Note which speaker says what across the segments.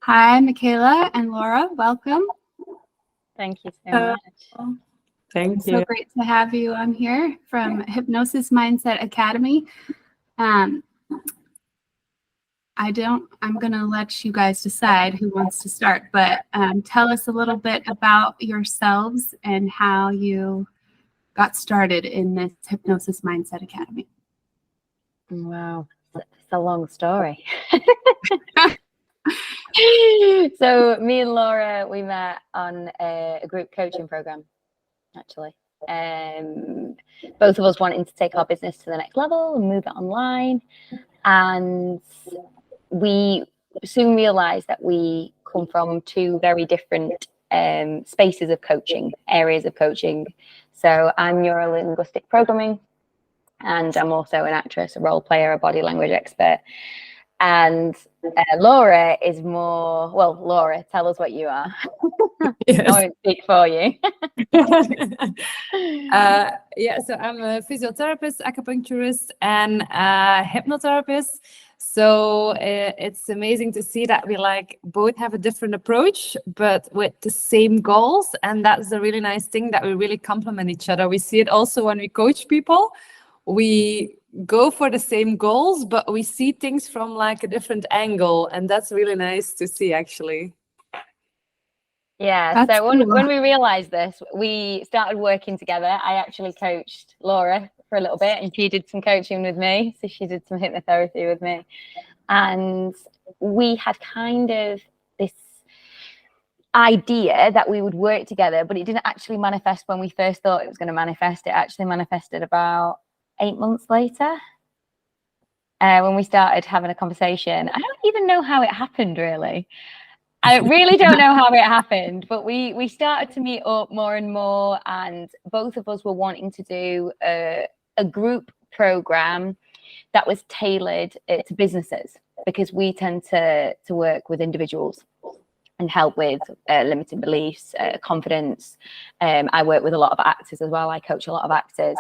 Speaker 1: Hi, Michaela and Laura. Welcome.
Speaker 2: Thank you so much.
Speaker 3: Thank you.
Speaker 1: So great to have you on here from Hypnosis Mindset Academy. I'm going to let you guys decide who wants to start, but tell us a little bit about yourselves and how you got started in this Hypnosis Mindset Academy.
Speaker 2: Wow, it's a long story. So me and Laura, we met on a group coaching program, actually. Both of us wanting to take our business to the next level and move it online. And we soon realized that we come from two very different spaces of coaching, areas of coaching. So I'm neuro-linguistic programming, and I'm also an actress, a role player, a body language expert. And Laura is more, well, Laura, tell us what you are.
Speaker 3: Yes.
Speaker 2: I won't speak for you.
Speaker 3: So I'm a physiotherapist, acupuncturist, and hypnotherapist. So it's amazing to see that we both have a different approach, but with the same goals. And that's the really nice thing, that we really complement each other. We see it also when we coach people. We go for the same goals, but we see things from a different angle, and that's really nice to see, actually.
Speaker 2: Yeah,
Speaker 1: That's
Speaker 2: so
Speaker 1: cool.
Speaker 2: when we realized this, we started working together. I actually coached Laura for a little bit, and she did some coaching with me. So she did some hypnotherapy with me, and we had kind of this idea that we would work together, but it didn't actually manifest when we first thought it was going to manifest. It actually manifested about 8 months later, when we started having a conversation. I don't even know how it happened, really. I really don't know how it happened, but we started to meet up more and more, and both of us were wanting to do a group program that was tailored to businesses, because we tend to work with individuals and help with limiting beliefs, confidence. I work with a lot of actors as well. I coach a lot of actors.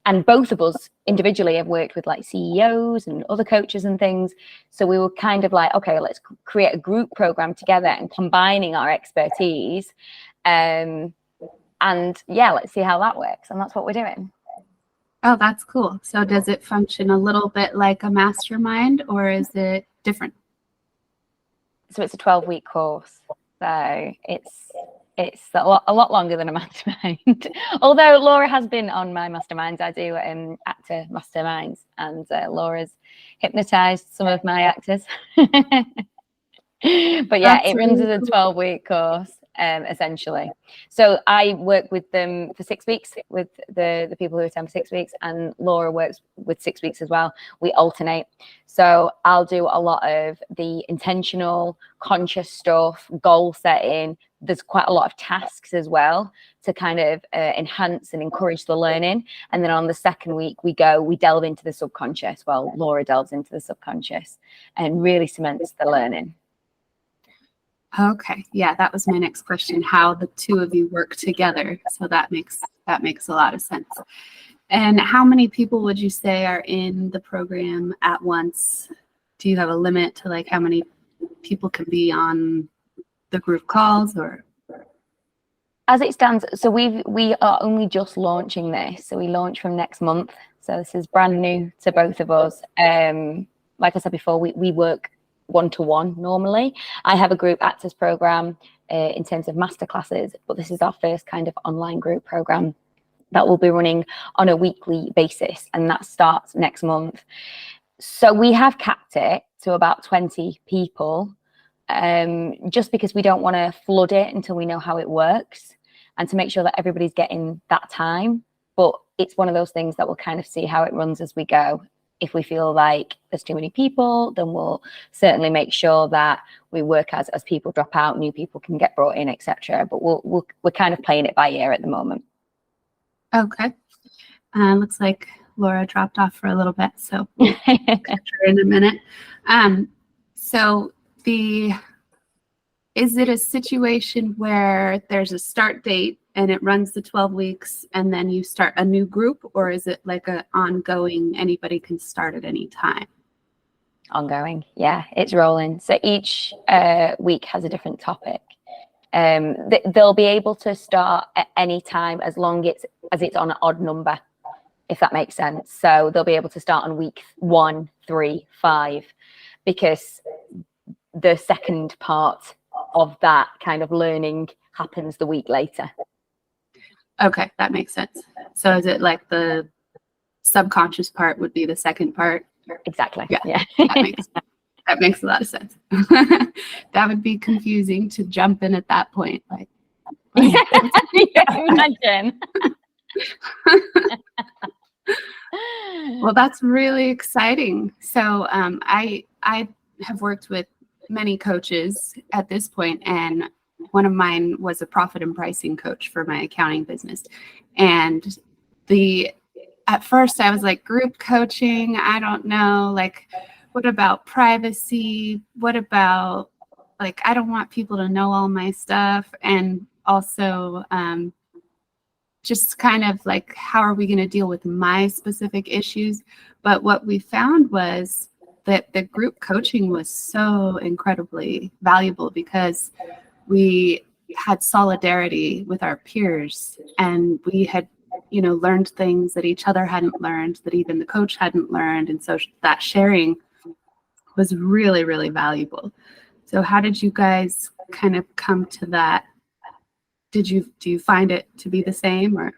Speaker 2: And both of us individually have worked with CEOs and other coaches and things. So we were kind of okay, let's create a group program together and combining our expertise. And yeah, let's see how that works. And that's what we're doing.
Speaker 1: Oh, that's cool. So does it function a little bit like a mastermind, or is it different?
Speaker 2: So it's a 12-week course. So it's a lot longer than a mastermind. Although Laura has been on my masterminds. I do actor masterminds, and Laura's hypnotized some of my actors. But yeah,
Speaker 1: That's
Speaker 2: it runs
Speaker 1: really
Speaker 2: as a
Speaker 1: cool.
Speaker 2: 12-week course, essentially. So I work with them for 6 weeks, with the people who attend for 6 weeks, and Laura works with 6 weeks as well. We alternate. So I'll do a lot of the intentional, conscious stuff, goal setting. There's quite a lot of tasks as well to kind of enhance and encourage the learning. And then on the second week, we delve into the subconscious. Well, Laura delves into the subconscious and really cements the learning.
Speaker 1: Okay. Yeah, that was my next question, how the two of you work together. So that makes a lot of sense. And how many people would you say are in the program at once? Do you have a limit to how many people can be on the group calls, or?
Speaker 2: As it stands, so we are only just launching this. So we launch from next month. So this is brand new to both of us. Like I said before, we work one-to-one normally. I have a group actors program in terms of masterclasses, but this is our first kind of online group program that will be running on a weekly basis, and that starts next month. So we have capped it to about 20 people, just because we don't want to flood it until we know how it works, and to make sure that everybody's getting that time. But it's one of those things that we'll kind of see how it runs as we go. If we feel like there's too many people, then we'll certainly make sure that we work as people drop out, new people can get brought in, etc. But we're kind of playing it by ear at the moment.
Speaker 1: Okay. Looks like Laura dropped off for a little bit, so we'll catch her in a minute. So is it a situation where there's a start date and it runs the 12 weeks and then you start a new group, or is it like an ongoing, anybody can start at any time?
Speaker 2: Ongoing. Yeah, it's rolling. So each week has a different topic. They'll be able to start at any time as long as it's on an odd number, if that makes sense. So they'll be able to start on week 1, 3, 5, because the second part of that kind of learning happens the week later.
Speaker 1: Okay, that makes sense. So is it like the subconscious part would be the second part?
Speaker 2: Exactly.
Speaker 1: Yeah. That makes a lot of sense. That would be confusing to jump in at that point. Like,
Speaker 2: imagine.
Speaker 1: well, that's really exciting. So I have worked with many coaches at this point, and one of mine was a profit and pricing coach for my accounting business. And at first I was like, group coaching, I don't know, like, what about privacy? What about, like, I don't want people to know all my stuff. And also just kind of like, how are we going to deal with my specific issues? But what we found was that the group coaching was so incredibly valuable because we had solidarity with our peers, and we had, learned things that each other hadn't learned, that even the coach hadn't learned. And so that sharing was really, really valuable. So how did you guys kind of come to that? Do you find it to be the same, or?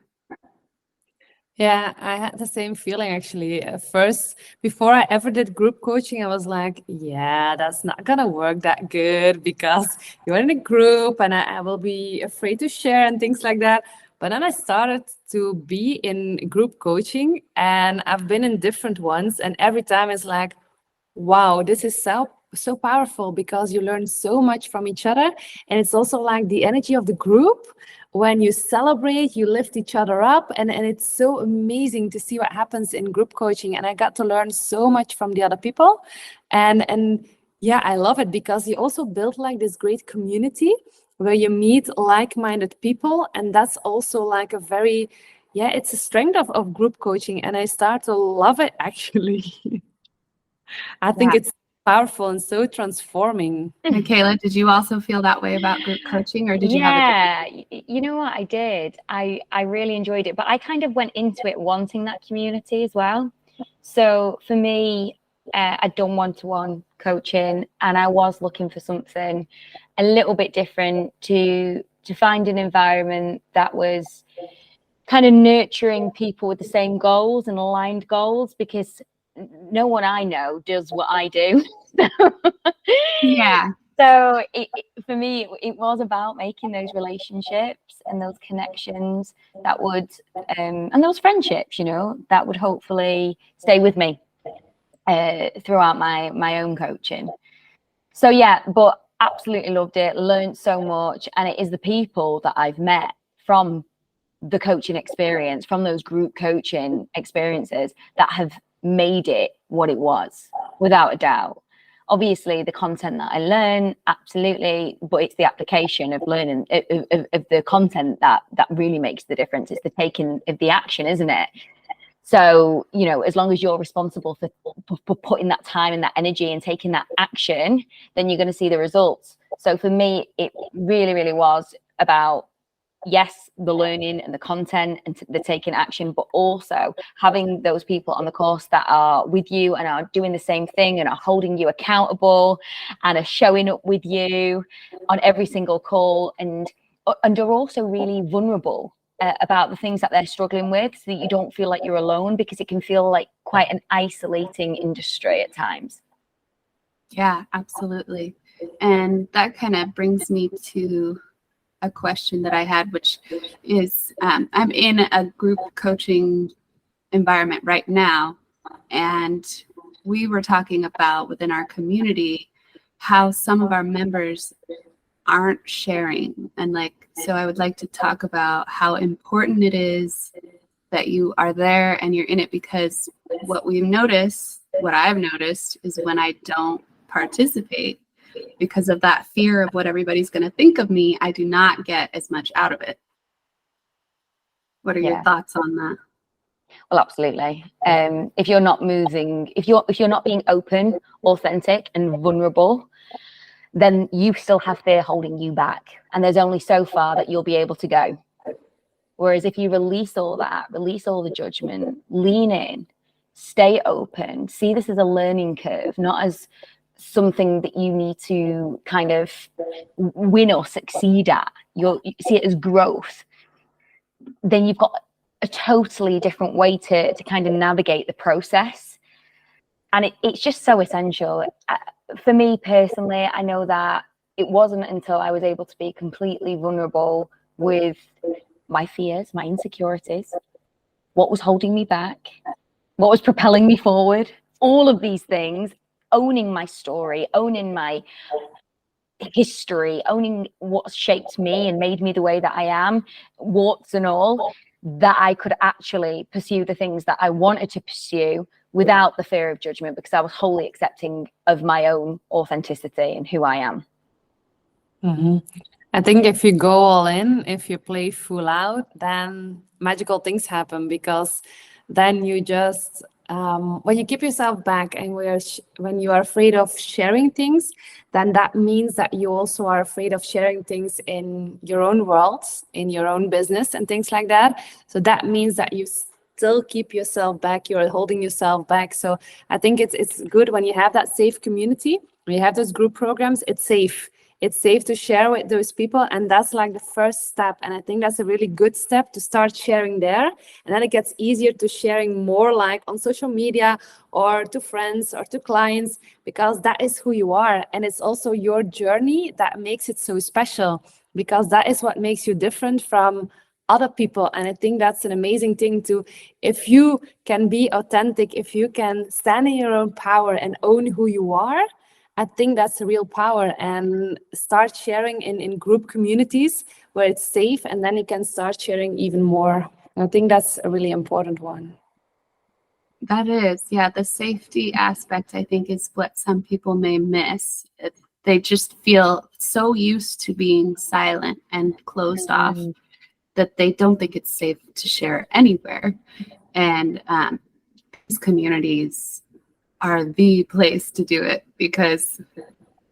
Speaker 3: Yeah, I had the same feeling actually. At first, before I ever did group coaching, I was like, yeah, that's not gonna work that good because you're in a group and I will be afraid to share and things like that. But then I started to be in group coaching, and I've been in different ones, and every time it's like, wow, this is so powerful because you learn so much from each other. And it's also like the energy of the group. When you celebrate, you lift each other up, and it's so amazing to see what happens in group coaching. And I got to learn so much from the other people, and yeah, I love it because you also build like this great community where you meet like-minded people, and that's also like a very, it's a strength of group coaching, and I start to love it actually. I think it's powerful and so transforming.
Speaker 1: Michaela, did you also feel that way about group coaching, or did you have a different?
Speaker 2: You know what, I did. I really enjoyed it, but I kind of went into it wanting that community as well. So for me, I'd done one-to-one coaching, and I was looking for something a little bit different to find an environment that was kind of nurturing people with the same goals and aligned goals, because no one I know does what I do.
Speaker 1: Yeah.
Speaker 2: So for me, it was about making those relationships and those connections that would, and those friendships, that would hopefully stay with me throughout my own coaching. So yeah, but absolutely loved it, learned so much. And it is the people that I've met from the coaching experience, from those group coaching experiences, that have made it what it was, without a doubt. Obviously, the content that I learn, absolutely, but it's the application of learning of the content that really makes the difference. It's the taking of the action, isn't it? So, as long as you're responsible for putting that time and that energy and taking that action, then you're going to see the results. So for me, it really, really was about, yes, the learning and the content and the taking action, but also having those people on the course that are with you and are doing the same thing and are holding you accountable and are showing up with you on every single call, and are also really vulnerable about the things that they're struggling with, so that you don't feel like you're alone, because it can feel like quite an isolating industry at times.
Speaker 1: Yeah, absolutely. And that kind of brings me to a question that I had, which is, I'm in a group coaching environment right now, and we were talking about within our community how some of our members aren't sharing. And so I would like to talk about how important it is that you are there and you're in it, because what I've noticed is when I don't participate, because of that fear of what everybody's going to think of me, I do not get as much out of it. What are your thoughts on that?
Speaker 2: Well, absolutely. If you're not moving, if you're not being open, authentic, and vulnerable, then you still have fear holding you back, and there's only so far that you'll be able to go. Whereas if you release all that, release all the judgment, lean in, stay open, see this as a learning curve, not as something that you need to kind of win or succeed at. You see it as growth. Then you've got a totally different way to kind of navigate the process. And it's just so essential. For me personally, I know that it wasn't until I was able to be completely vulnerable with my fears, my insecurities, what was holding me back, what was propelling me forward, all of these things, owning my story, owning my history, owning what shaped me and made me the way that I am, warts and all, that I could actually pursue the things that I wanted to pursue without the fear of judgment, because I was wholly accepting of my own authenticity and who I am.
Speaker 3: Mm-hmm. I think if you go all in, if you play full out, then magical things happen, because then you just, when you keep yourself back and when you are afraid of sharing things, then that means that you also are afraid of sharing things in your own world, in your own business and things like that. So that means that you still keep yourself back, you're holding yourself back. So I think it's good when you have that safe community, when you have those group programs, it's safe. It's safe to share with those people, and that's like the first step. And I think that's a really good step to start sharing there. And then it gets easier to sharing more, like on social media or to friends or to clients, because that is who you are. And it's also your journey that makes it so special, because that is what makes you different from other people. And I think that's an amazing thing too. If you can be authentic, if you can stand in your own power and own who you are, I think that's a real power. And start sharing in group communities where it's safe, and then you can start sharing even more. I think that's a really important one.
Speaker 1: That is, yeah, the safety aspect, I think, is what some people may miss. They just feel so used to being silent and closed off that they don't think it's safe to share anywhere. And these communities are the place to do it, because,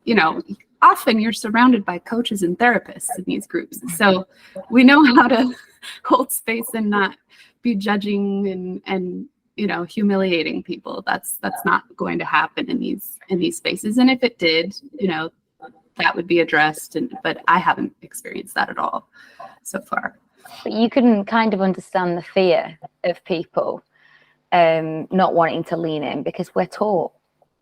Speaker 1: you know, often you're surrounded by coaches and therapists in these groups. So we know how to hold space and not be judging and you know, humiliating people. That's not going to happen in these spaces. And if it did, you know, that would be addressed. But I haven't experienced that at all so far.
Speaker 2: But you can kind of understand the fear of people not wanting to lean in, because we're taught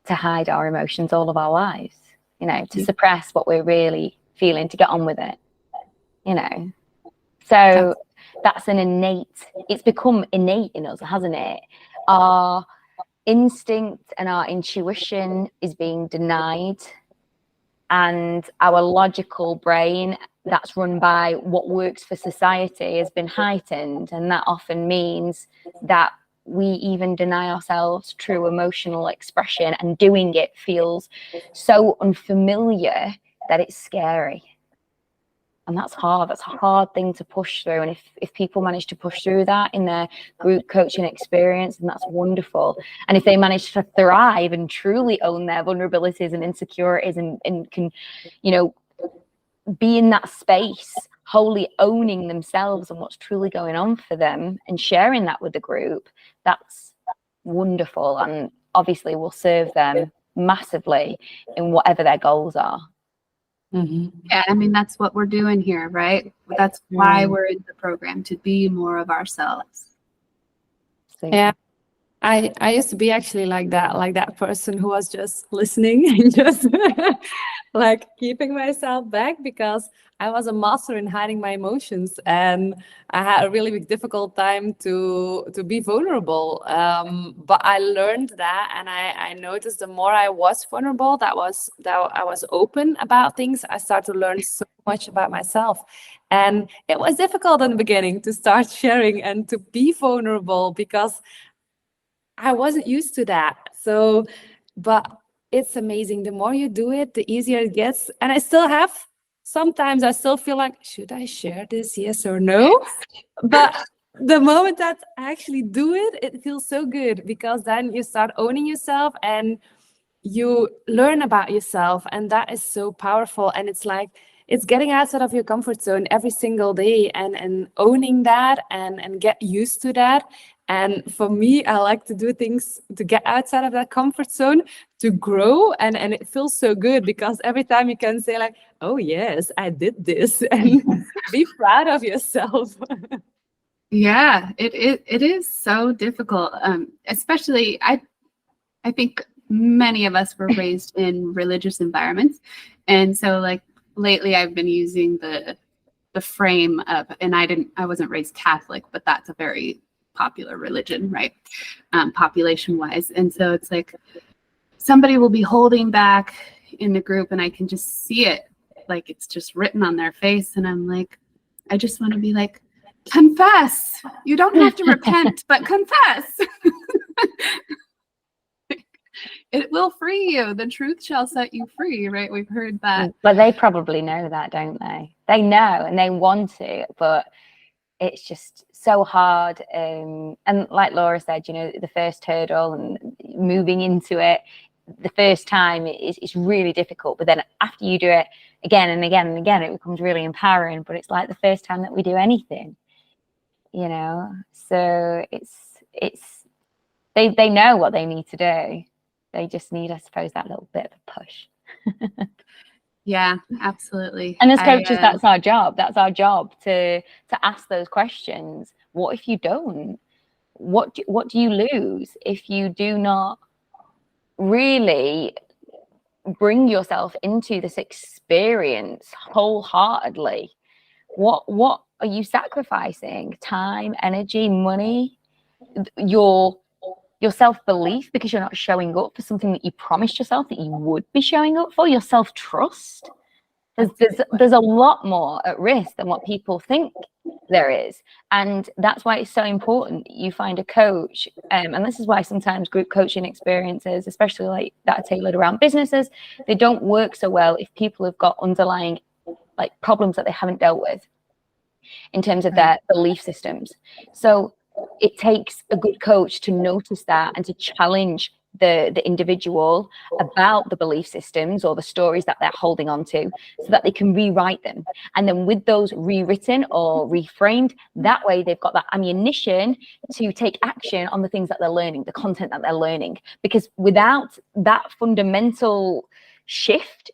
Speaker 2: to hide our emotions all of our lives, you know, to suppress what we're really feeling, to get on with it, you know. So that's an it's become innate in us, hasn't it? Our instinct and our intuition is being denied, and our logical brain that's run by what works for society has been heightened. And that often means that we even deny ourselves true emotional expression, and doing it feels so unfamiliar that it's scary. And that's hard. That's a hard thing to push through. And if people manage to push through that in their group coaching experience, then that's wonderful. And if they manage to thrive and truly own their vulnerabilities and insecurities and can, you know, be in that space, wholly owning themselves and what's truly going on for them and sharing that with the group, that's wonderful. And obviously will serve them massively in whatever their goals are.
Speaker 3: Mm-hmm.
Speaker 1: Yeah, I mean, that's what we're doing here, right? That's why we're in the program, to be more of ourselves.
Speaker 3: Yeah, I used to be actually like that person who was just listening and just like keeping myself back, because I was a master in hiding my emotions, and I had a really difficult time to be vulnerable. But I learned that, and I noticed the more I was vulnerable, that I was open about things, I started to learn so much about myself. And it was difficult in the beginning to start sharing and to be vulnerable, because I wasn't used to that. So, but it's amazing. The more you do it, the easier it gets. And sometimes I still feel like, should I share this? Yes or no? But the moment that I actually do it, it feels so good, because then you start owning yourself and you learn about yourself, and that is so powerful. And it's like, it's getting outside of your comfort zone every single day, and owning that, and get used to that. And for me, I like to do things to get outside of that comfort zone, to grow, and it feels so good, because every time you can say like, oh yes, I did this, and be proud of yourself.
Speaker 1: Yeah, it is so difficult. Especially I think many of us were raised in religious environments. And so like lately I've been using the frame of, and I wasn't raised Catholic, but that's a very popular religion, right? Population wise. And so it's like somebody will be holding back in the group and I can just see it, like it's just written on their face. And I'm like, I just want to be like, confess. You don't have to repent, but confess. It will free you. The truth shall set you free, right? We've heard that.
Speaker 2: But they probably know that, don't they? They know and they want to, but it's just so hard. And like Laura said, you know, the first hurdle and moving into it, the first time it's really difficult. But then after you do it again and again and again, it becomes really empowering. But it's like the first time that we do anything, you know. So they know what they need to do. They just need, I suppose, that little bit of a push.
Speaker 1: Yeah, absolutely.
Speaker 2: And as coaches, that's our job. That's our job to ask those questions. What if you don't? What do you lose if you do not really bring yourself into this experience wholeheartedly? What are you sacrificing? Time, energy, money, your self-belief, because you're not showing up for something that you promised yourself that you would be showing up for, your self-trust. There's a lot more at risk than what people think there is. And that's why it's so important that you find a coach. And this is why sometimes group coaching experiences, especially like that are tailored around businesses, they don't work so well if people have got underlying like problems that they haven't dealt with in terms of their belief systems. So it takes a good coach to notice that and to challenge the individual about the belief systems or the stories that they're holding on to, so that they can rewrite them. And then with those rewritten or reframed, that way they've got that ammunition to take action on the things that they're learning, the content that they're learning. Because without that fundamental shift,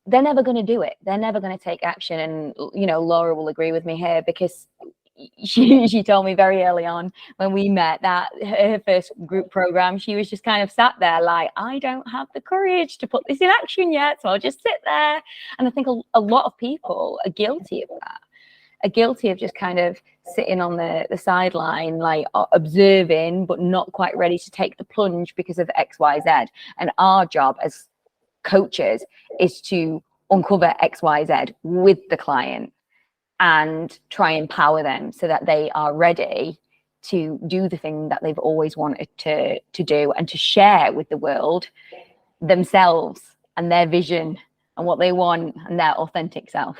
Speaker 2: they're never going to do it. They're never going to take action. And, you know, Laura will agree with me here, because she told me very early on when we met that her first group program, she was just kind of sat there like, I don't have the courage to put this in action yet, so I'll just sit there. And I think a lot of people are guilty of that, are guilty of just kind of sitting on the sideline, like observing, but not quite ready to take the plunge because of XYZ. And our job as coaches is to uncover XYZ with the client and try and empower them so that they are ready to do the thing that they've always wanted to do, and to share with the world themselves and their vision and what they want and their authentic self.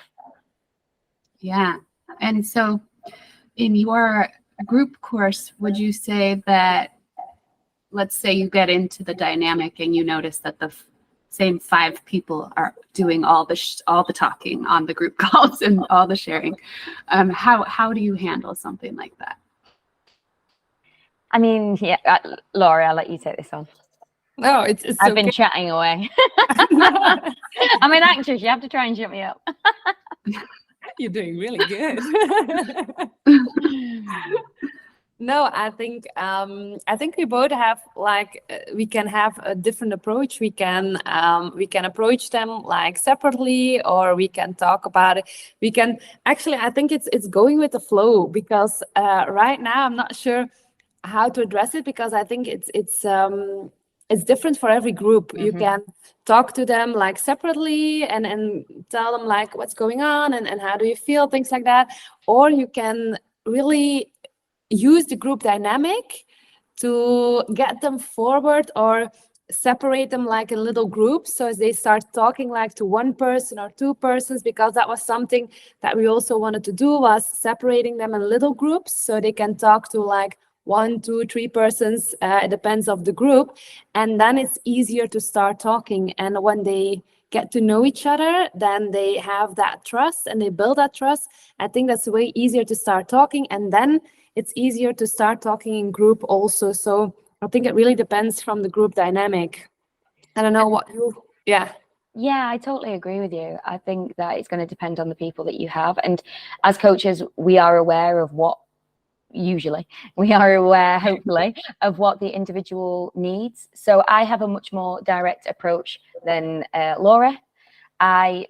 Speaker 1: Yeah. And so in your group course, would you say that, let's say you get into the dynamic and you notice that the same 5 people are doing all the talking on the group calls and all the sharing. How do you handle something like that? I
Speaker 2: mean, yeah, Laura, I'll let you take this on.
Speaker 3: No, it's
Speaker 2: I've been chatting away. I'm an actress. You have to try and shut me up.
Speaker 3: You're doing really good. No, I think we both have we can have a different approach. We can approach them like separately, or we can talk about it. We can actually, I think it's going with the flow, because right now I'm not sure how to address it, because I think it's different for every group. Mm-hmm. You can talk to them like separately and tell them like what's going on and how do you feel, things like that, or you can really use the group dynamic to get them forward, or separate them like in little groups. So as they start talking like to one person or two persons, because that was something that we also wanted to do, was separating them in little groups so they can talk to like 1, 2, 3 persons. It depends of the group. And then it's easier to start talking. And when they get to know each other, then they have that trust and they build that trust. I think that's way easier to start talking. And then it's easier to start talking in group also. So I think it really depends from the group dynamic. I don't know what you, yeah.
Speaker 2: Yeah, I totally agree with you. I think that it's going to depend on the people that you have. And as coaches, we are aware of what, usually, we are aware, hopefully, of what the individual needs. So I have a much more direct approach than Laura.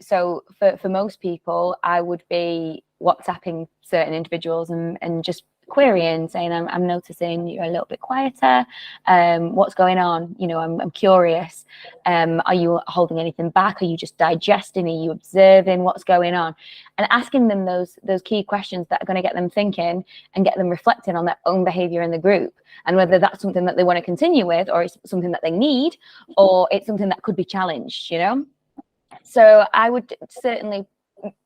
Speaker 2: So for most people, I would be WhatsApping certain individuals and just querying, saying, I'm noticing you're a little bit quieter. What's going on? You know, I'm curious. Are you holding anything back? Are you just digesting? Are you observing what's going on? And asking them those key questions that are going to get them thinking and get them reflecting on their own behavior in the group, and whether that's something that they want to continue with, or it's something that they need, or it's something that could be challenged, you know? So I would certainly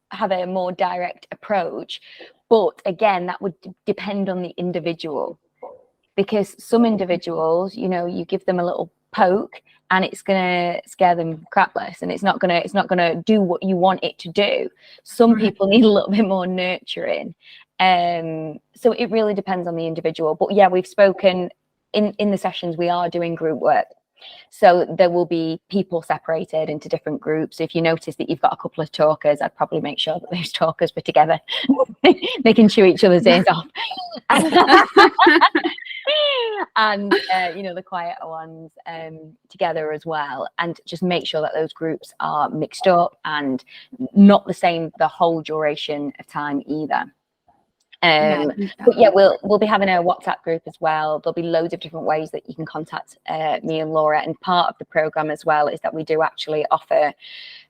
Speaker 2: have a more direct approach, but again, that would depend on the individual, because some individuals, you know, you give them a little poke and it's gonna scare them crapless, and it's not gonna do what you want it to do. Some people need a little bit more nurturing, so it really depends on the individual. But yeah, we've spoken in the sessions, we are doing group work. So there will be people separated into different groups. If you notice that you've got a couple of talkers, I'd probably make sure that those talkers were together. They can chew each other's ears off. And you know, the quieter ones together as well, and just make sure that those groups are mixed up and not the same the whole duration of time either. But yeah, we'll be having a WhatsApp group as well. There'll be loads of different ways that you can contact me and Laura. And part of the program as well is that we do actually offer,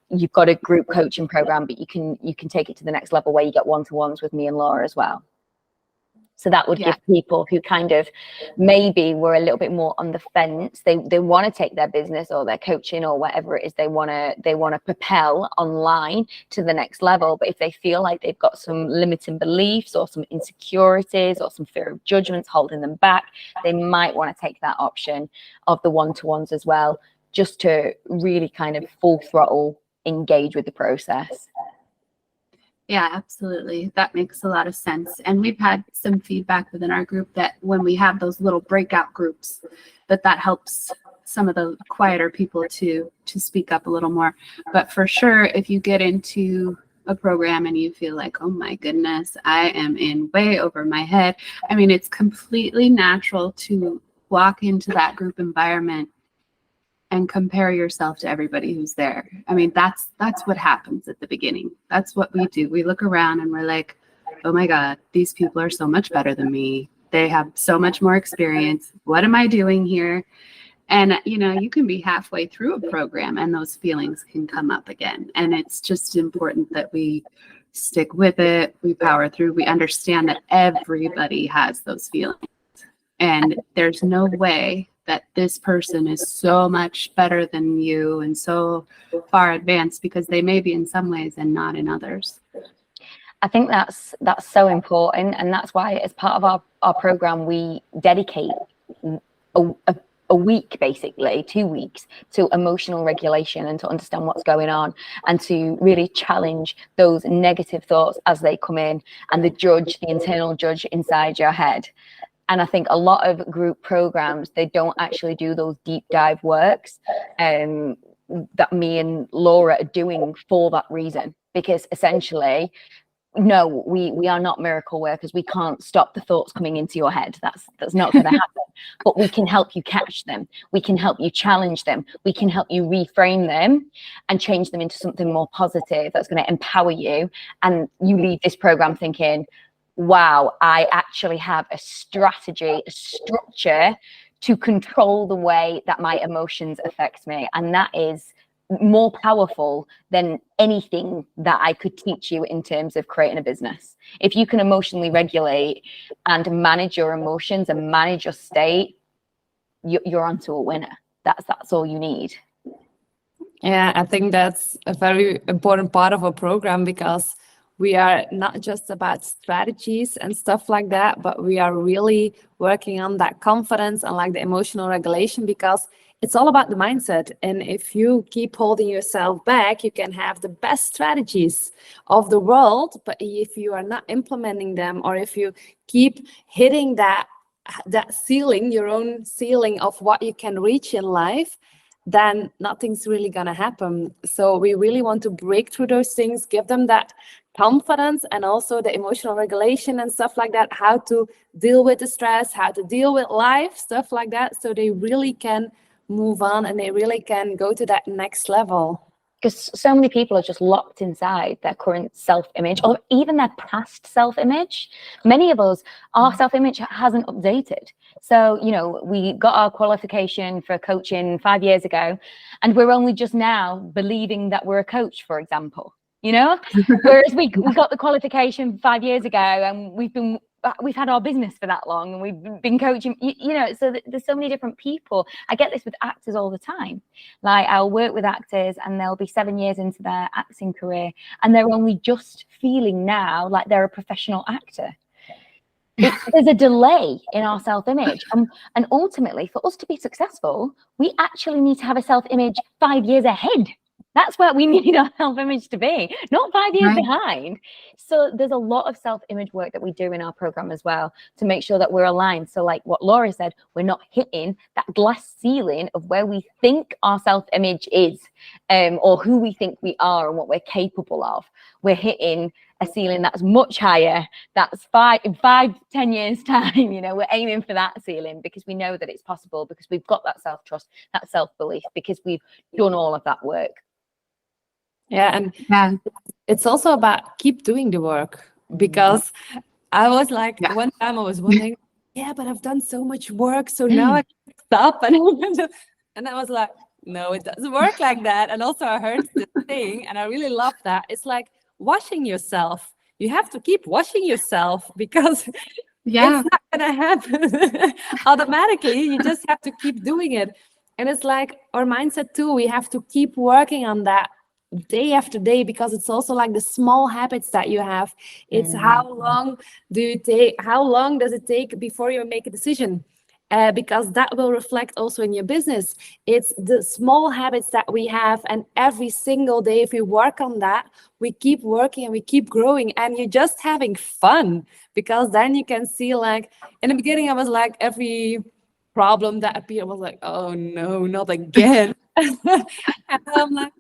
Speaker 2: you've got a group coaching program, but you can take it to the next level where you get one-to-ones with me and Laura as well. So that would give people who kind of maybe were a little bit more on the fence, they want to take their business or their coaching or whatever it is they want to propel online to the next level. But if they feel like they've got some limiting beliefs or some insecurities or some fear of judgments holding them back, they might want to take that option of the one-to-ones as well, just to really kind of full throttle engage with the process.
Speaker 1: Yeah, absolutely. That makes a lot of sense. And we've had some feedback within our group that when we have those little breakout groups, that helps some of the quieter people to speak up a little more. But for sure, if you get into a program and you feel like, oh my goodness, I am in way over my head. I mean, it's completely natural to walk into that group environment and compare yourself to everybody who's there. I mean, that's what happens at the beginning. That's what we do. We look around and we're like, oh my God, these people are so much better than me. They have so much more experience. What am I doing here? And, you know, you can be halfway through a program and those feelings can come up again. And it's just important that we stick with it. We power through. We understand that everybody has those feelings. And there's no way that this person is so much better than you and so far advanced, because they may be in some ways and not in others.
Speaker 2: I think that's so important, and that's why as part of our program we dedicate a week, basically 2 weeks, to emotional regulation and to understand what's going on and to really challenge those negative thoughts as they come in and the internal judge inside your head. And I think a lot of group programs, they don't actually do those deep dive works that me and Laura are doing for that reason. Because essentially, no, we are not miracle workers. We can't stop the thoughts coming into your head. That's not going to happen. But we can help you catch them. We can help you challenge them. We can help you reframe them and change them into something more positive that's going to empower you. And you leave this program thinking, wow, I actually have a strategy, a structure to control the way that my emotions affect me. And that is more powerful than anything that I could teach you in terms of creating a business. If you can emotionally regulate and manage your emotions and manage your state, you're onto a winner. that's all you need.
Speaker 3: Yeah, I think that's a very important part of our program, because we are not just about strategies and stuff like that, but we are really working on that confidence and like the emotional regulation, because it's all about the mindset. And if you keep holding yourself back, you can have the best strategies of the world, but if you are not implementing them, or if you keep hitting that ceiling, your own ceiling of what you can reach in life, then nothing's really going to happen. So we really want to break through those things, give them that confidence, and also the emotional regulation and stuff like that, how to deal with the stress, how to deal with life, stuff like that, so they really can move on and they really can go to that next level.
Speaker 2: Because so many people are just locked inside their current self-image, or even their past self-image. Many of us, our self-image hasn't updated. So, you know, we got our qualification for coaching 5 years ago, and we're only just now believing that we're a coach, for example, you know? Whereas we got the qualification 5 years ago, and we've had our business for that long, and we've been coaching, you know, so there's so many different people. I get this with actors all the time. Like, I'll work with actors and they'll be 7 years into their acting career, and they're only just feeling now like they're a professional actor. There's a delay in our self-image. And ultimately, for us to be successful, we actually need to have a self-image 5 years ahead. That's where we need our self-image to be, not 5 years behind. So there's a lot of self-image work that we do in our program as well to make sure that we're aligned. So like what Laura said, we're not hitting that glass ceiling of where we think our self-image is, or who we think we are and what we're capable of. We're hitting a ceiling that's much higher. That's in 5-10 years time, you know, we're aiming for that ceiling, because we know that it's possible, because we've got that self-trust, that self-belief, because we've done all of that work.
Speaker 3: Yeah, and it's also about keep doing the work, because I was like, one time I was wondering, but I've done so much work, so now I can stop. And I was like, no, it doesn't work like that. And also I heard this thing, and I really love that. It's like washing yourself. You have to keep washing yourself, because it's not going to happen automatically. You just have to keep doing it. And it's like our mindset too. We have to keep working on that day after day, because it's also like the small habits that you have. It's how long does it take before you make a decision? Because that will reflect also in your business. It's the small habits that we have, and every single day, if we work on that, we keep working and we keep growing, and you're just having fun, because then you can see, like, in the beginning I was like, every problem that appeared, I was like, oh no, not again. And I'm like,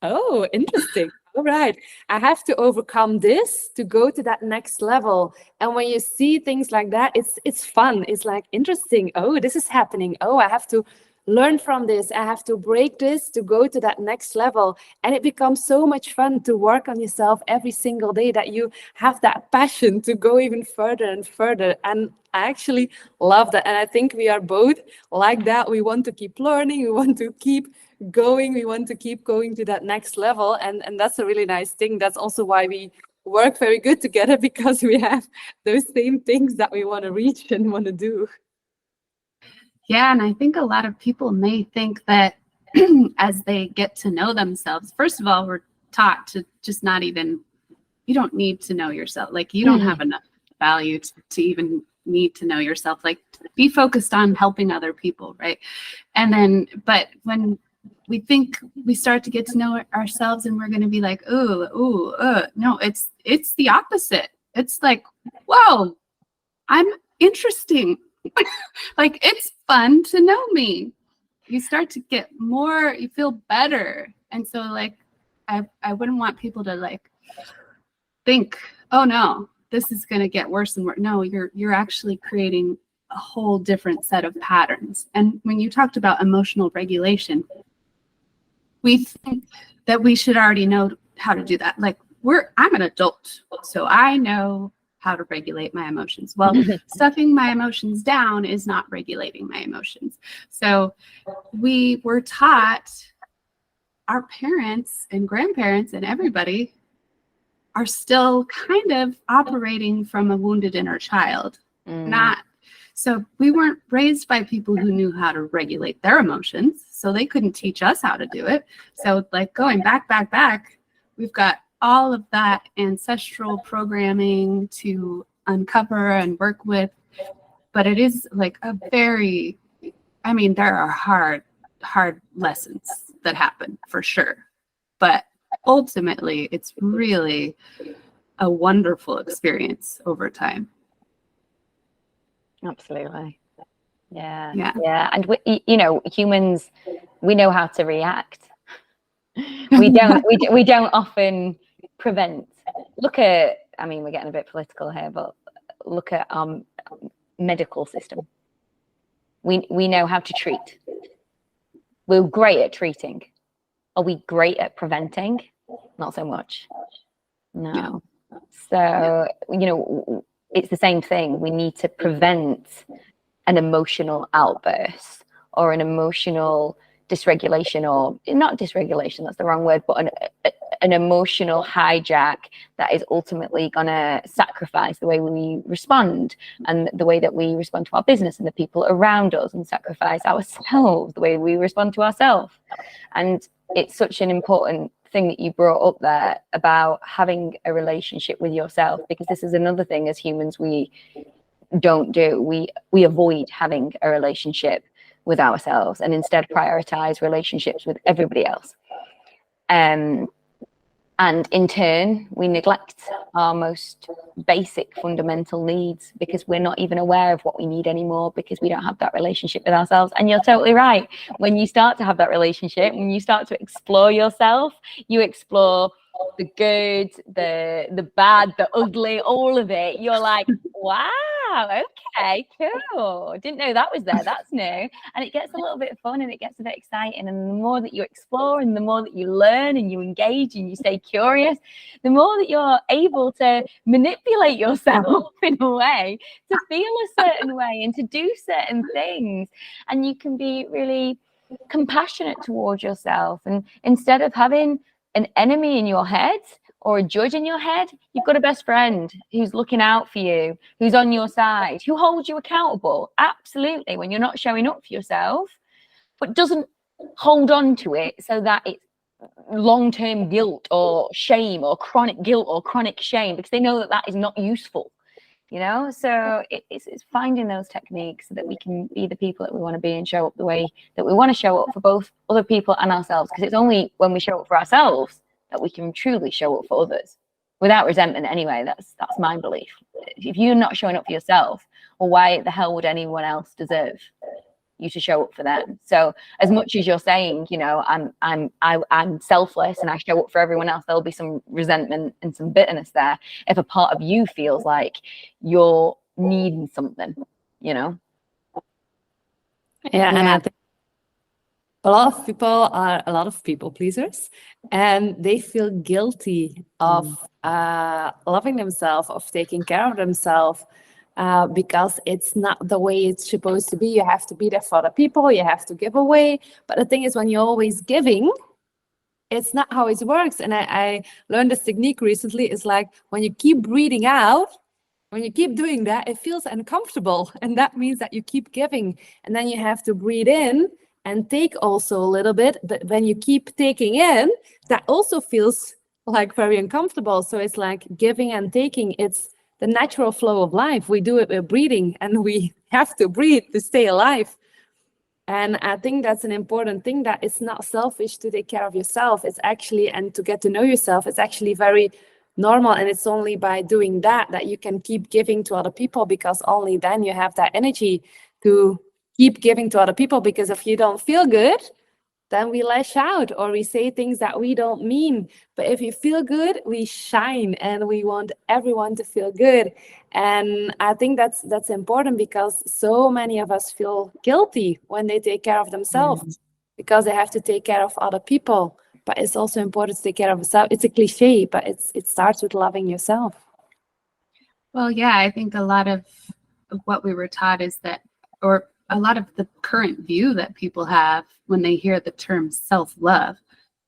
Speaker 3: oh, interesting. All right. I have to overcome this to go to that next level. And when you see things like that, it's fun. It's like interesting. Oh, this is happening. Oh, I have to learn from this. I have to break this to go to that next level. And it becomes so much fun to work on yourself every single day, that you have that passion to go even further and further. And I actually love that. And I think we are both like that. We want to keep learning. We want to keep going. We want to keep going to that next level. And that's a really nice thing. That's also why we work very good together, because we have those same things that we want to reach and want to do.
Speaker 1: Yeah, and I think a lot of people may think that as they get to know themselves, first of all, we're taught to just not even, you don't need to know yourself. Like, you don't have enough value to even need to know yourself. Like, be focused on helping other people, right? And then, but when we think we start to get to know ourselves, and we're going to be like, no, it's the opposite. It's like, whoa, I'm interesting. Like, it's fun to know me. You start to get more, you feel better. And so, like, I wouldn't want people to like think, oh no, this is going to get worse and worse. No, you're actually creating a whole different set of patterns. And when you talked about emotional regulation, we think that we should already know how to do that. Like, I'm an adult, so I know how to regulate my emotions. Well, stuffing my emotions down is not regulating my emotions. So we were taught, our parents and grandparents and everybody are still kind of operating from a wounded inner child. So we weren't raised by people who knew how to regulate their emotions. so they couldn't teach us how to do it. So like going back, we've got all of that ancestral programming to uncover and work with. But it is like a very, I mean, there are hard lessons that happen for sure. But ultimately, it's really a wonderful experience over time.
Speaker 2: Absolutely. Yeah.
Speaker 1: Yeah.
Speaker 2: Yeah. And humans, we know how to react. We don't often prevent. Look at, I mean, we're getting a bit political here, but look at medical system. We know how to treat. We're great at treating. Are we great at preventing? Not so much. No. So, it's the same thing. We need to prevent an emotional outburst or an emotional dysregulation, or not dysregulation, that's the wrong word, but an emotional hijack that is ultimately going to sacrifice the way we respond and the way that we respond to our business and the people around us, and sacrifice ourselves, the way we respond to ourselves. And it's such an important thing that you brought up there about having a relationship with yourself, because this is another thing as humans we don't do. We avoid having a relationship with ourselves and instead prioritize relationships with everybody else. And in turn, we neglect our most basic fundamental needs because we're not even aware of what we need anymore, because we don't have that relationship with ourselves. And you're totally right. When you start to have that relationship, when you start to explore yourself, you explore the good, the bad, the ugly, all of it. You're like, wow, okay, cool. Didn't know that was there. That's new. And it gets a little bit fun and it gets a bit exciting. And the more that you explore and the more that you learn and you engage and you stay curious, the more that you're able to manipulate yourself in a way to feel a certain way and to do certain things. And you can be really compassionate towards yourself. And instead of having an enemy in your head or a judge in your head, you've got a best friend who's looking out for you, who's on your side, who holds you accountable. Absolutely, when you're not showing up for yourself, but doesn't hold on to it so that it's long-term guilt or shame or chronic guilt or chronic shame, because they know that that is not useful. So it's finding those techniques so that we can be the people that we want to be and show up the way that we want to show up for both other people and ourselves. Because it's only when we show up for ourselves that we can truly show up for others without resentment. Anyway, that's my belief. If you're not showing up for yourself, well, why the hell would anyone else deserve you to show up for them? So as much as you're saying, I'm selfless and I show up for everyone else, there'll be some resentment and some bitterness there if a part of you feels like you're needing something.
Speaker 3: And I think a lot of people pleasers, and they feel guilty of loving themselves, of taking care of themselves. Because it's not the way it's supposed to be. You have to be there for the people, you have to give away. But the thing is, when you're always giving, it's not how it works. And I learned this technique recently. It's like when you keep breathing out, when you keep doing that, it feels uncomfortable. And that means that you keep giving. And then you have to breathe in and take also a little bit. But when you keep taking in, that also feels like very uncomfortable. So it's like giving and taking. It's the natural flow of life. We do it with breathing, and we have to breathe to stay alive. And I think that's an important thing, that it's not selfish to take care of yourself. It's actually, and to get to know yourself, it's actually very normal. And it's only by doing that you can keep giving to other people, because only then you have that energy to keep giving to other people. Because if you don't feel good, then we lash out or we say things that we don't mean. But if you feel good, we shine, and we want everyone to feel good. And I think that's important, because so many of us feel guilty when they take care of themselves because they have to take care of other people. But it's also important to take care of yourself. It's a cliche, but it starts with loving yourself.
Speaker 1: Well, yeah, I think a lot of what we were taught is that, or a lot of the current view that people have when they hear the term self-love,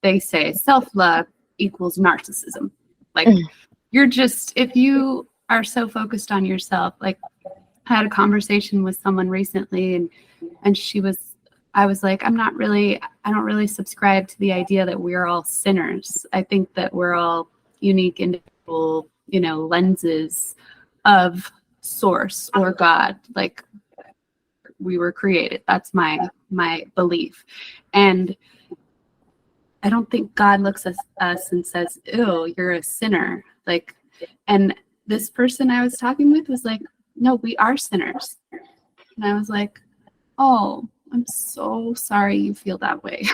Speaker 1: they say self-love equals narcissism. Like you're just, if you are so focused on yourself, like I had a conversation with someone recently and she was I was like, I don't really subscribe to the idea that we're all sinners. I think that we're all unique individual, lenses of source or God. Like, we were created. That's my belief. And I don't think God looks at us and says, ew, you're a sinner. Like, and this person I was talking with was like, no, we are sinners. And I was like, oh, I'm so sorry you feel that way.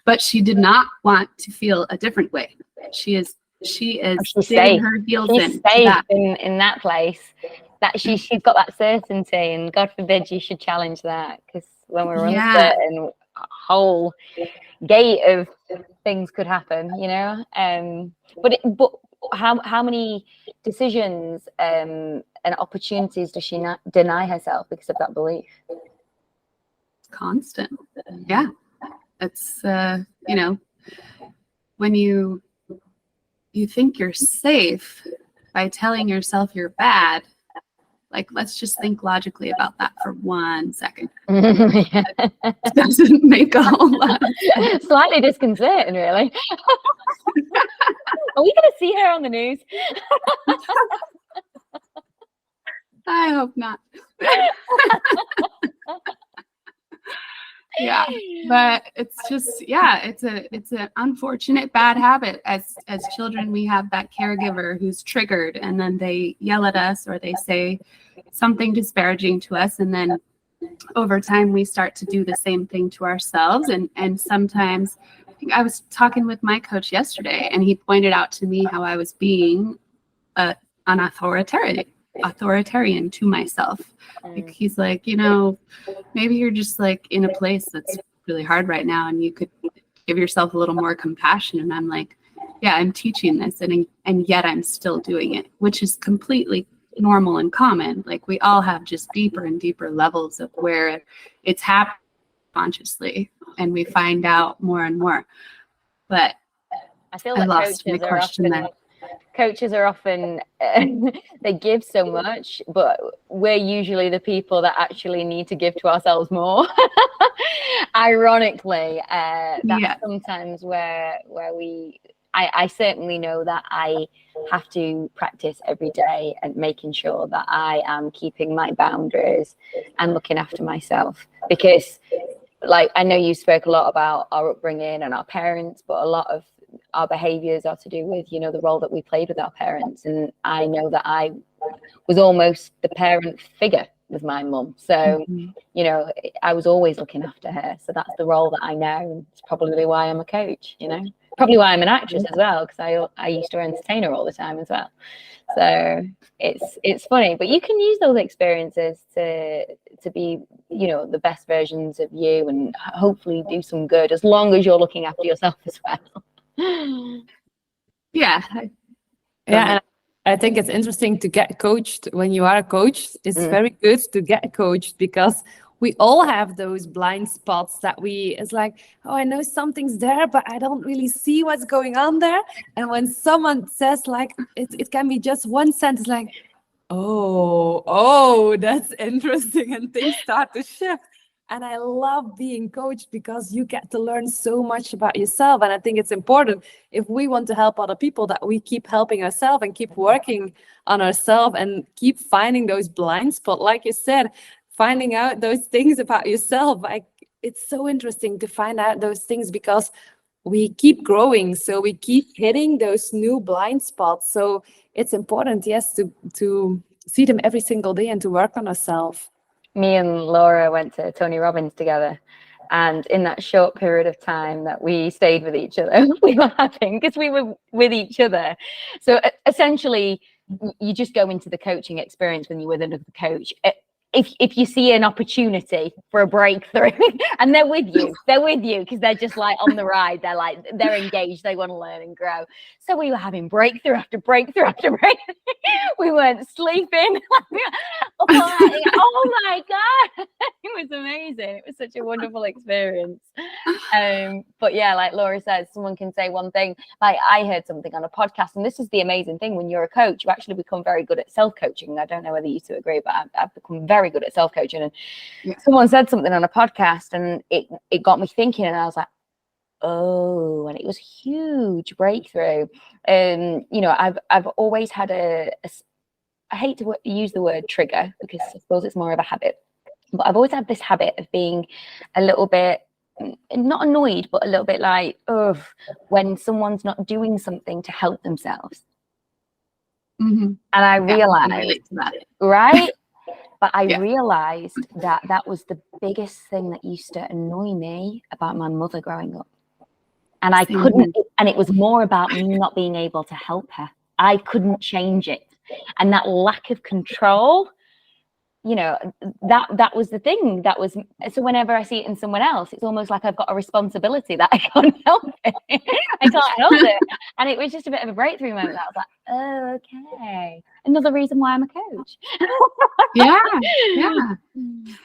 Speaker 1: But she did not want to feel a different way. She is digging
Speaker 2: safe.
Speaker 1: her heels
Speaker 2: She's
Speaker 1: in.
Speaker 2: safe in that place. That she's got that certainty, and God forbid you should challenge that, because when we're uncertain, a whole gate of things could happen, But how many decisions and opportunities does she not deny herself because of that belief?
Speaker 1: Constant. Yeah. It's when you think you're safe by telling yourself you're bad, like, let's just think logically about that for 1 second. It doesn't make a whole lot of sense.
Speaker 2: Slightly disconcerting, really. Are we going to see her on the news?
Speaker 1: I hope not. Yeah, but it's just, it's an unfortunate bad habit. As children, we have that caregiver who's triggered, and then they yell at us or they say something disparaging to us, and then over time we start to do the same thing to ourselves. And sometimes, I think I was talking with my coach yesterday, and he pointed out to me how I was being an authoritarian to myself. Like, he's like, maybe you're just like in a place that's really hard right now, and you could give yourself a little more compassion. And I'm like, yeah, I'm teaching this, and yet I'm still doing it, which is completely normal and common. Like, we all have just deeper and deeper levels of where it's happening consciously, and we find out more and more. But
Speaker 2: I feel like coaches are often they give so much, but we're usually the people that actually need to give to ourselves more. Ironically, that's sometimes where I certainly know that I have to practice every day and making sure that I am keeping my boundaries and looking after myself, because, like, I know you spoke a lot about our upbringing and our parents, but a lot of our behaviors are to do with, the role that we played with our parents. And I know that I was almost the parent figure with my mum. So, I was always looking after her. So that's the role that I know. And it's probably why I'm a coach, probably why I'm an actress as well, because I used to entertain her all the time as well. So it's funny, but you can use those experiences to be, the best versions of you, and hopefully do some good, as long as you're looking after yourself as well.
Speaker 3: And I think it's interesting to get coached when you are a coach. It's very good to get coached, because we all have those blind spots that it's like, oh, I know something's there, but I don't really see what's going on there. And when someone says, like, it can be just one sentence, like, oh, that's interesting, and things start to shift. And I love being coached, because you get to learn so much about yourself. And I think it's important, if we want to help other people, that we keep helping ourselves and keep working on ourselves and keep finding those blind spots. Like you said, finding out those things about yourself. Like, it's so interesting to find out those things, because we keep growing. So we keep hitting those new blind spots. So it's important, yes, to see them every single day and to work on ourselves.
Speaker 2: Me and Laura went to Tony Robbins together, and in that short period of time that we stayed with each other, we were laughing because we were with each other. So essentially, you just go into the coaching experience when you're with another coach. If you see an opportunity for a breakthrough, and they're with you because they're just like on the ride, they're engaged, they want to learn and grow. So we were having breakthrough after breakthrough after breakthrough. We weren't sleeping. Oh my God. It was amazing. It was such a wonderful experience. But yeah, like Laura says, someone can say one thing. Like I heard something on a podcast, and this is the amazing thing when you're a coach, you actually become very good at self-coaching. I don't know whether you two agree, but I've become very good at self-coaching. And someone said something on a podcast, and it got me thinking, and I was like, oh, and it was a huge breakthrough. You know, I've always had I hate to use the word trigger because I suppose it's more of a habit, but I've always had this habit of being a little bit, not annoyed, but a little bit like, ugh, when someone's not doing something to help themselves.
Speaker 1: Mm-hmm.
Speaker 2: And I realized, right? But I realized that was the biggest thing that used to annoy me about my mother growing up. And I couldn't, and it was more about me not being able to help her. I couldn't change it. And that lack of control, you know, that was the thing. That was, so whenever I see it in someone else, it's almost like I've got a responsibility that I can't help it. I can't help it. And it was just a bit of a breakthrough moment. I was like, oh, okay. Another reason why I'm a coach.
Speaker 1: Yeah.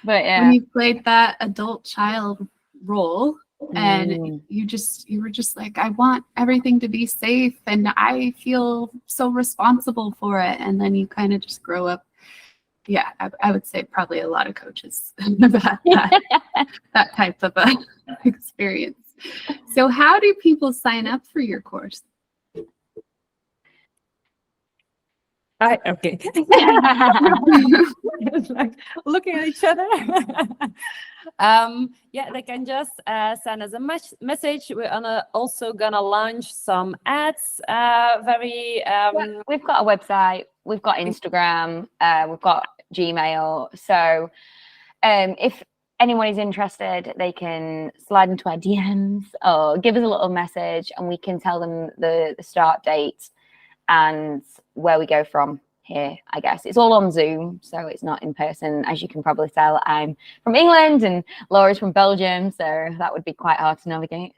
Speaker 2: But yeah.
Speaker 1: When you played that adult child role, and you were just like, I want everything to be safe and I feel so responsible for it. And then you kind of just grow up. Yeah, I would say probably a lot of coaches have that type of experience. So how do people sign up for your course?
Speaker 3: Okay. Like looking at each other. Yeah, they can just send us a message. We're also gonna launch some ads. We've
Speaker 2: got a website, we've got Instagram, we've got Gmail. So if anyone is interested, they can slide into our DMs or give us a little message, and we can tell them the start date and where we go from here. I guess it's all on Zoom, so it's not in person. As you can probably tell, I'm from England and Laura's from Belgium, so that would be quite hard to navigate.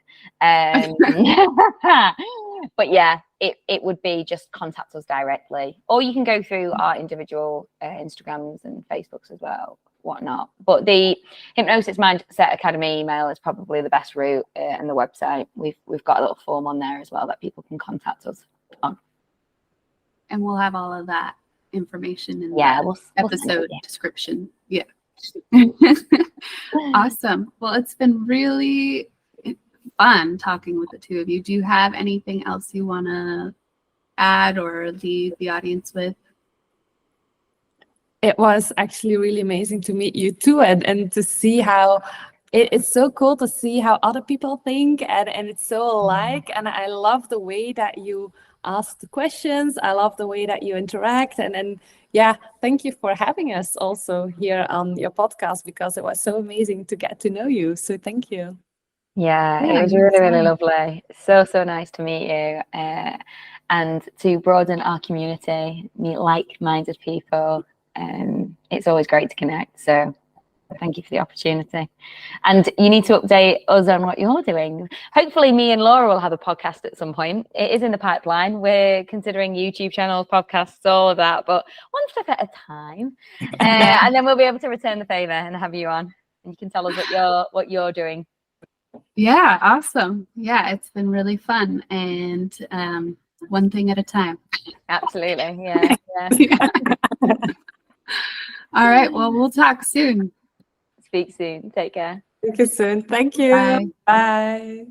Speaker 2: But yeah, it would be just contact us directly, or you can go through our individual Instagrams and Facebooks as well, whatnot. But the Hypnosis Mindset Academy email is probably the best route, and the website. We've got a little form on there as well that people can contact us on.
Speaker 1: And we'll have all of that information in the episode description. Yeah. Awesome. Well, it's been really fun talking with the two of you. Do you have anything else you want to add or leave the audience with?
Speaker 3: It was actually really amazing to meet you too, and to see how it's so cool to see how other people think, and it's so alike. And I love the way that you ask the questions. I love the way that you interact, and yeah, thank you for having us also here on your podcast, because it was so amazing to get to know you. So thank you.
Speaker 2: Yeah, it was really lovely. So nice to meet you, and to broaden our community, meet like-minded people. It's always great to connect. So thank you for the opportunity. And you need to update us on what you're doing. Hopefully me and Laura will have a podcast at some point. It is in the pipeline. We're considering YouTube channels, podcasts, all of that, but one step at a time. And then we'll be able to return the favor and have you on. And you can tell us what you're doing.
Speaker 1: Yeah, awesome. Yeah, it's been really fun, and one thing at a time.
Speaker 2: Absolutely. Yeah.
Speaker 1: All right. Well, we'll talk soon.
Speaker 2: Speak soon. Take care.
Speaker 3: Speak soon. Thank you.
Speaker 1: Bye.
Speaker 3: Bye.